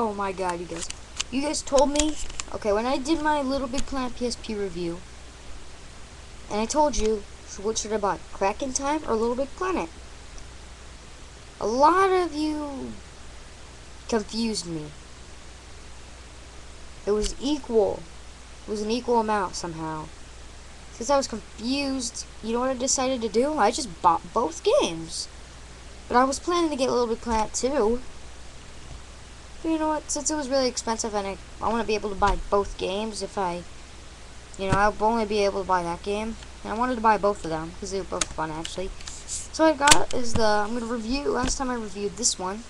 Oh my god, you guys told me, okay, when I did my Little Big Planet PSP review, and I told you, what should I buy, Crack in Time or Little Big Planet? A lot of you confused me. It was equal. It was an equal amount somehow. Since I was confused, you know what I decided to do? I just bought both games. But I was planning to get Little Big Planet 2. But you know what? Since it was really expensive and I want to be able to buy both games if I'll only be able to buy that game. And I wanted to buy both of them because they were both fun actually. So what I got is I'm going to review, last time I reviewed this one.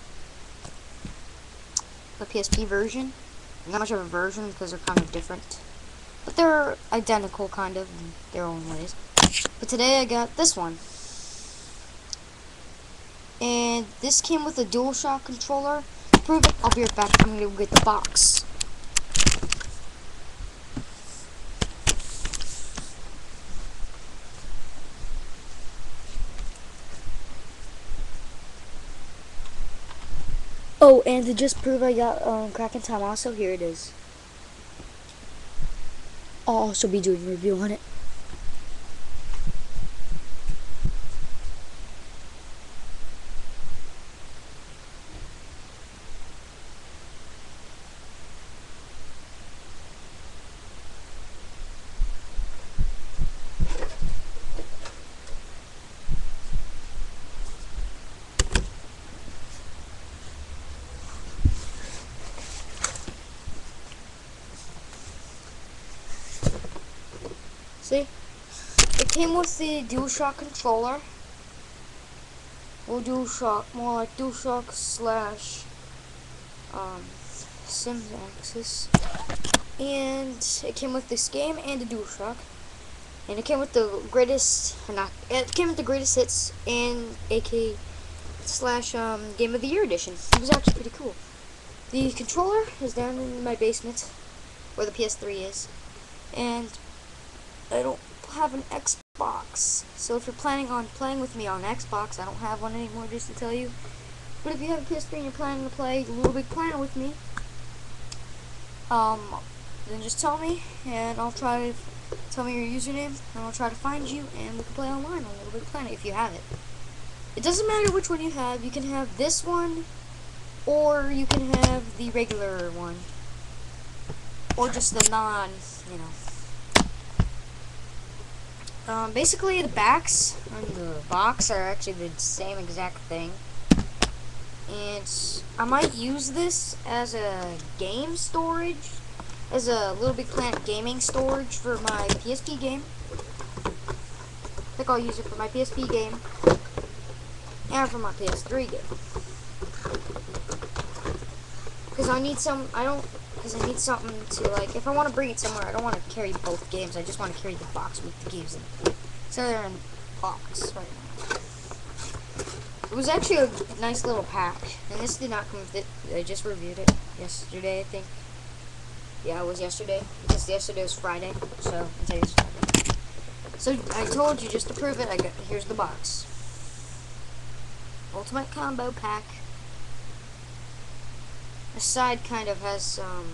The PSP version. Not much of a version because they're kind of different. But they're identical kind of in their own ways. But today I got this one. And this came with a DualShock controller. To prove it, I'll be right back. I'm going to get the box. Oh, and to just prove I got Crack in Time also, here it is. I'll also be doing a review on it. See? It came with the DualShock controller. Well, DualShock, more like DualShock slash Axis. And it came with this game and the DualShock. And it came with the greatest, it came with the greatest hits and AK slash Game of the Year edition. It was actually pretty cool. The controller is down in my basement where the PS3 is. And I don't have an Xbox, so if you're planning on playing with me on Xbox, I don't have one anymore, just to tell you. But if you have a PS3 and you're planning to play Little Big Planet with me, then just tell me, and I'll try to tell me your username, and I'll try to find you, and we can play online on Little Big Planet if you have it. It doesn't matter which one you have. You can have this one, or you can have the regular one, or just the basically the backs on the box are actually the same exact thing. And I might use this as a game storage, as a Little Big Planet gaming storage for my PSP game. I think I'll use it for my PSP game and for my PS3 game. Because I need something to, like, if I want to bring it somewhere, I don't want to carry both games. I just want to carry the box with the games in it. So they're in the box right now. It was actually a nice little pack, and this did not come with it. I just reviewed it yesterday, I think. Yeah, it was yesterday, because yesterday was Friday, so today's Friday. So I told you, just to prove it, here's the box. Ultimate Combo Pack. The side kind of has some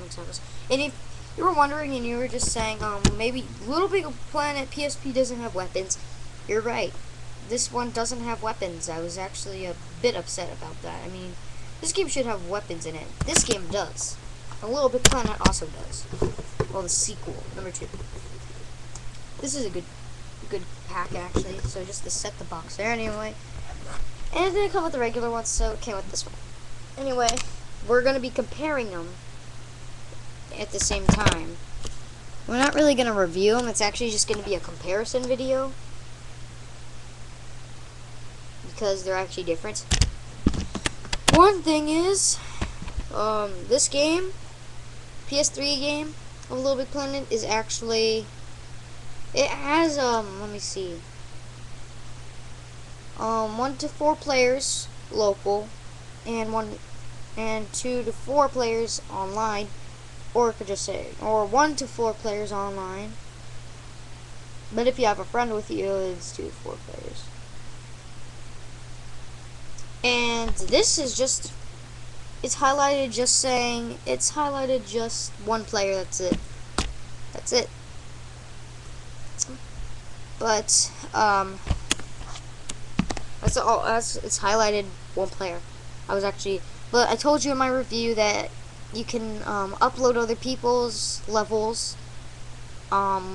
examples. And if you were wondering and you were just saying, maybe Little Big Planet PSP doesn't have weapons, you're right. This one doesn't have weapons. I was actually a bit upset about that. I mean, this game should have weapons in it. This game does. A Little Big Planet also does. Well, the sequel, number 2. This is a good pack actually. So just to set the box there anyway. And it didn't come with the regular one, so it came with this one. Anyway, we're going to be comparing them at the same time. We're not really going to review them. It's actually just going to be a comparison video. Because they're actually different. One thing is, this game, PS3 game of Little Big Planet, is actually, it has, let me see, 1 to 4 players local, and 2 to 4 players online, or it could just say, or 1 to 4 players online. But if you have a friend with you, it's 2 to 4 players. And this is just, it's highlighted just saying, it's highlighted just one player, that's it. That's it. But, that's all, it's highlighted one player. But I told you in my review that you can, upload other people's levels,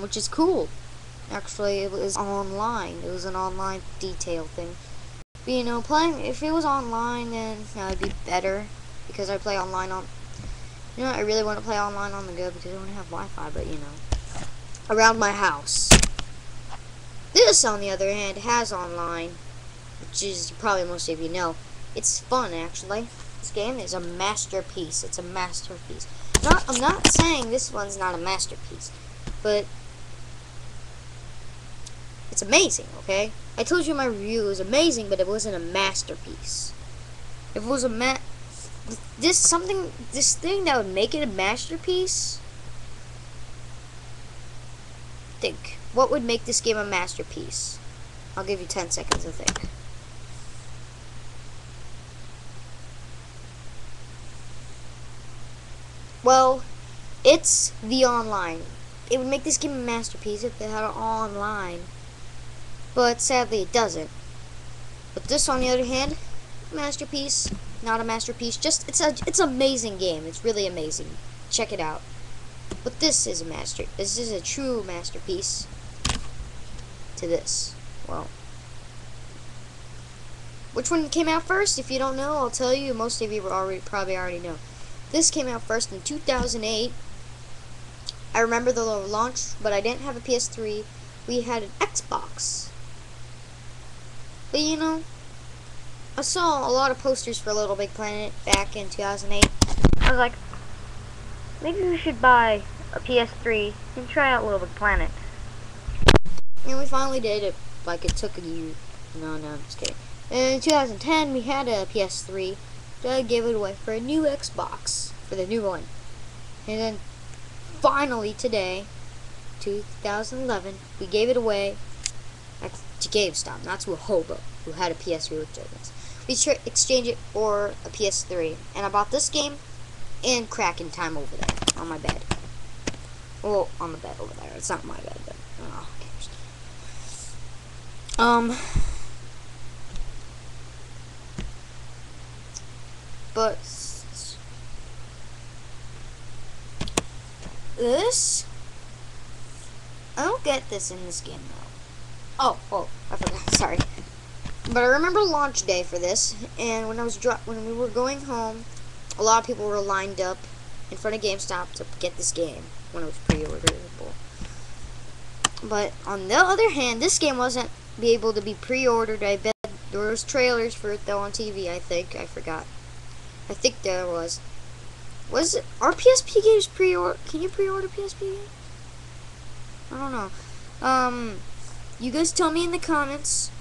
which is cool. Actually, it was online. It was an online detail thing. But, you know, if it was online, then it'd be better, because I play online on, you know, I really want to play online on the go because I don't have Wi-Fi, but, you know, around my house. This, on the other hand, has online, which is probably most of you know. It's fun, actually. This game is a masterpiece. It's a masterpiece. I'm not saying this one's not a masterpiece, but it's amazing, okay? I told you my review was amazing, but it wasn't a masterpiece. If it was this thing that would make it a masterpiece, think. What would make this game a masterpiece? I'll give you 10 seconds to think. Well, it's the online. It would make this game a masterpiece if they had it all online. But sadly it doesn't. But this, on the other hand, masterpiece, not a masterpiece. Just it's an amazing game. It's really amazing. Check it out. But this is a true masterpiece to this. Well, which one came out first? If you don't know, I'll tell you. Most of you probably already know. This came out first in 2008. I remember the launch, but I didn't have a PS3. We had an Xbox. But you know, I saw a lot of posters for Little Big Planet back in 2008. I was like, maybe we should buy a PS3 and try out Little Big Planet. And we finally did it. Like, it took a year. No, I'm just kidding. And in 2010, we had a PS3. So I gave it away for a new Xbox, for the new one. And then, finally today, 2011, we gave it away to GameStop, not to a hobo who had a PS3 with Jonas. We exchanged it for a PS3, and I bought this game and Kraken Time over there on my bed. Well, on the bed over there. It's not my bed, but oh, who cares? But this, I don't get this in this game though. Oh, I forgot. Sorry. But I remember launch day for this, and when we were going home, a lot of people were lined up in front of GameStop to get this game when it was pre-orderable. But on the other hand, this game wasn't able to be pre-ordered. I bet there was trailers for it though on TV. I forgot. I think there was. Are PSP games pre-order? Can you pre-order PSP games? I don't know. You guys tell me in the comments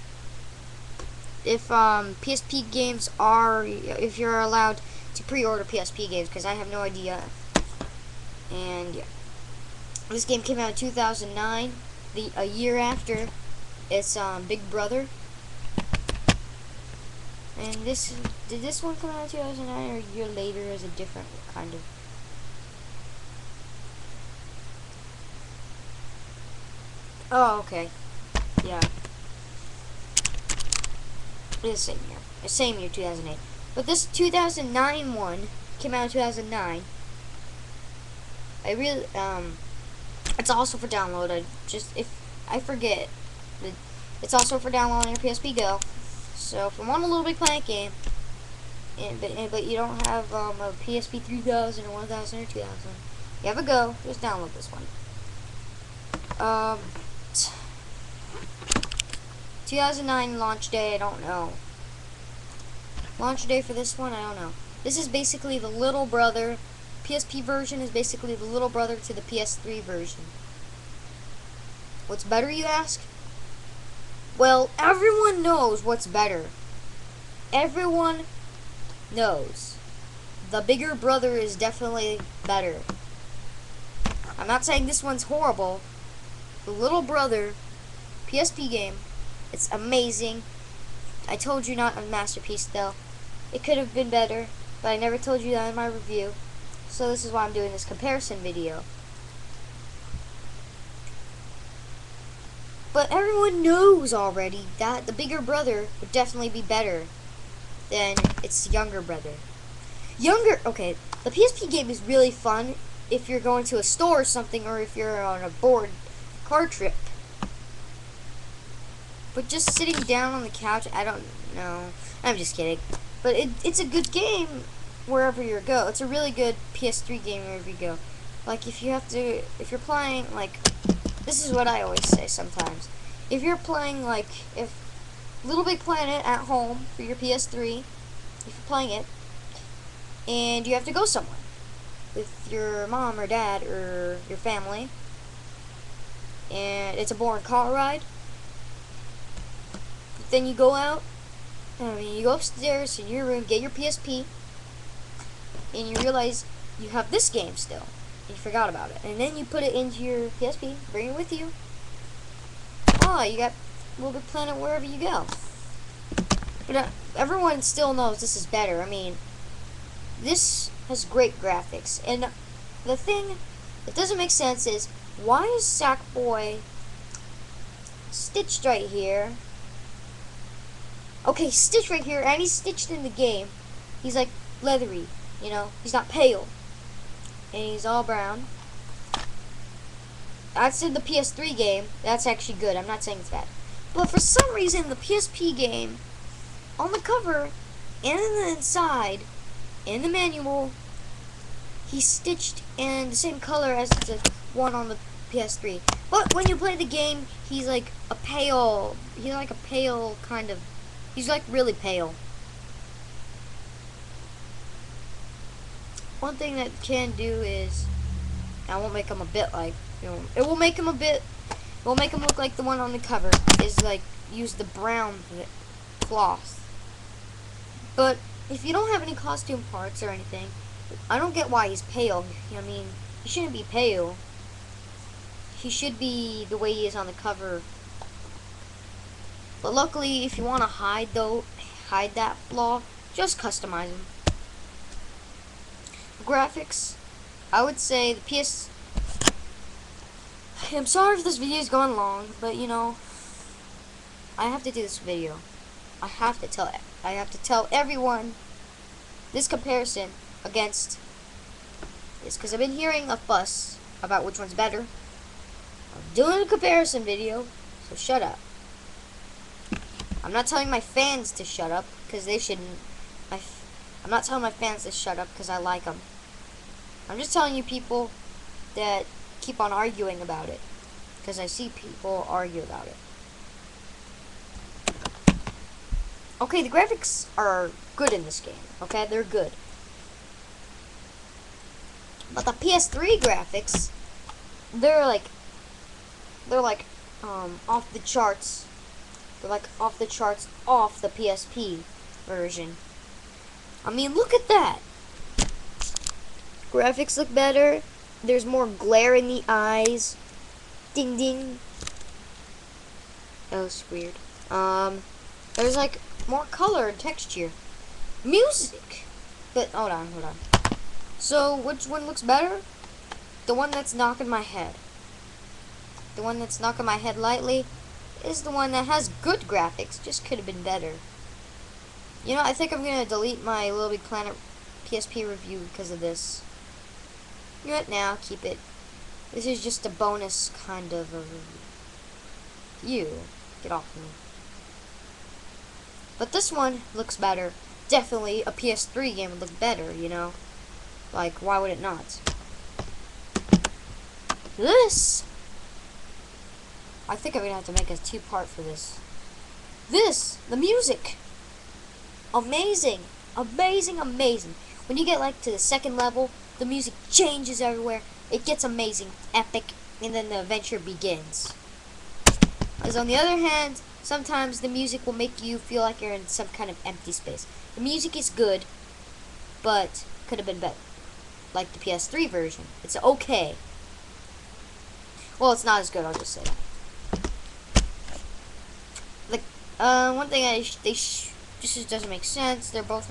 if PSP games if you're allowed to pre-order PSP games, because I have no idea. And yeah, this game came out in 2009, a year after its Big Brother. And did this one come out in 2009 or a year later as a different kind of? Oh, okay. Yeah. It's the same year. The same year, 2008. But this 2009 one came out in 2009. It's also for download. I forget. It's also for download on your PSP Go. So if you want a Little Big Planet game, but you don't have a PSP 3000 or 1000 or 2000, you have a Go, just download this one. 2009 launch day, I don't know. Launch day for this one, I don't know. This is basically the little brother. PSP version is basically the little brother to the PS3 version. What's better, you ask? Well, everyone knows what's better. Everyone knows. The bigger brother is definitely better. I'm not saying this one's horrible. The little brother PSP game, it's amazing. I told you not a masterpiece though. It could have been better. but I never told you that in my review. So this is why I'm doing this comparison video. But everyone knows already that the bigger brother would definitely be better than its younger brother. Okay, the PSP game is really fun if you're going to a store or something, or if you're on a bored car trip. But just sitting down on the couch, I don't know. I'm just kidding. But it's a good game wherever you go. It's a really good PS3 game wherever you go. Like if you're playing, like, this is what I always say sometimes. If you're playing, like, if Little Big Planet at home for your PS3, if you're playing it, and you have to go somewhere with your mom or dad or your family, and it's a boring car ride, then you go out, you go upstairs in your room, get your PSP, and you realize you have this game still, and you forgot about it, and then you put it into your PSP, bring it with you. Oh, you got Little Big Planet wherever you go. But everyone still knows this is better. I mean, this has great graphics, and the thing that doesn't make sense is, why is Sackboy stitched right here? Okay, stitched right here, and he's stitched in the game. He's like leathery, you know. He's not pale, and he's all brown. That's in the PS3 game. That's actually good. I'm not saying it's bad. But for some reason, the PSP game, on the cover and in the inside, in the manual, he's stitched in the same color as the one on the PS3. But when you play the game, he's like a pale kind of, he's like really pale. One thing that can do is, I won't make him a bit like, it will make him look like the one on the cover, is like, use the brown cloth. But if you don't have any costume parts or anything, I don't get why he's pale. I mean, he shouldn't be pale. He should be the way he is on the cover. But luckily, if you want to hide that flaw, just customize him. Graphics, I would say the I'm sorry if this video is going long, but you know, I have to do this video. I have to tell everyone this comparison against this, because I've been hearing a fuss about which one's better. I'm doing a comparison video, so shut up. I'm not telling my fans to shut up, because they shouldn't. I'm not telling my fans to shut up because I like them. I'm just telling you people that keep on arguing about it, because I see people argue about it. Okay, the graphics are good in this game. Okay, they're good. But the PS3 graphics, they're like off the charts. They're like off the charts off the PSP version. I mean, look at that. Graphics look better. There's more glare in the eyes. Ding ding. That was weird. There's like more color and texture. Music. But hold on. So which one looks better? The one that's knocking my head. The one that's knocking my head lightly is the one that has good graphics. Just could have been better. You know, I think I'm gonna delete my Little Big Planet PSP review because of this. You know what? Now keep it. This is just a bonus kind of a review. Get off of me. But this one looks better. Definitely a PS3 game would look better, you know? Like, why would it not? This! I think I'm gonna have to make a two-part for this. The music! Amazing! Amazing! When you get like to the second level, the music changes everywhere. It gets amazing, epic, and then the adventure begins. As on the other hand, sometimes the music will make you feel like you're in some kind of empty space. The music is good, but could have been better. Like the PS3 version. It's okay. Well, it's not as good, I'll just say that. Like, one thing this just doesn't make sense. They're both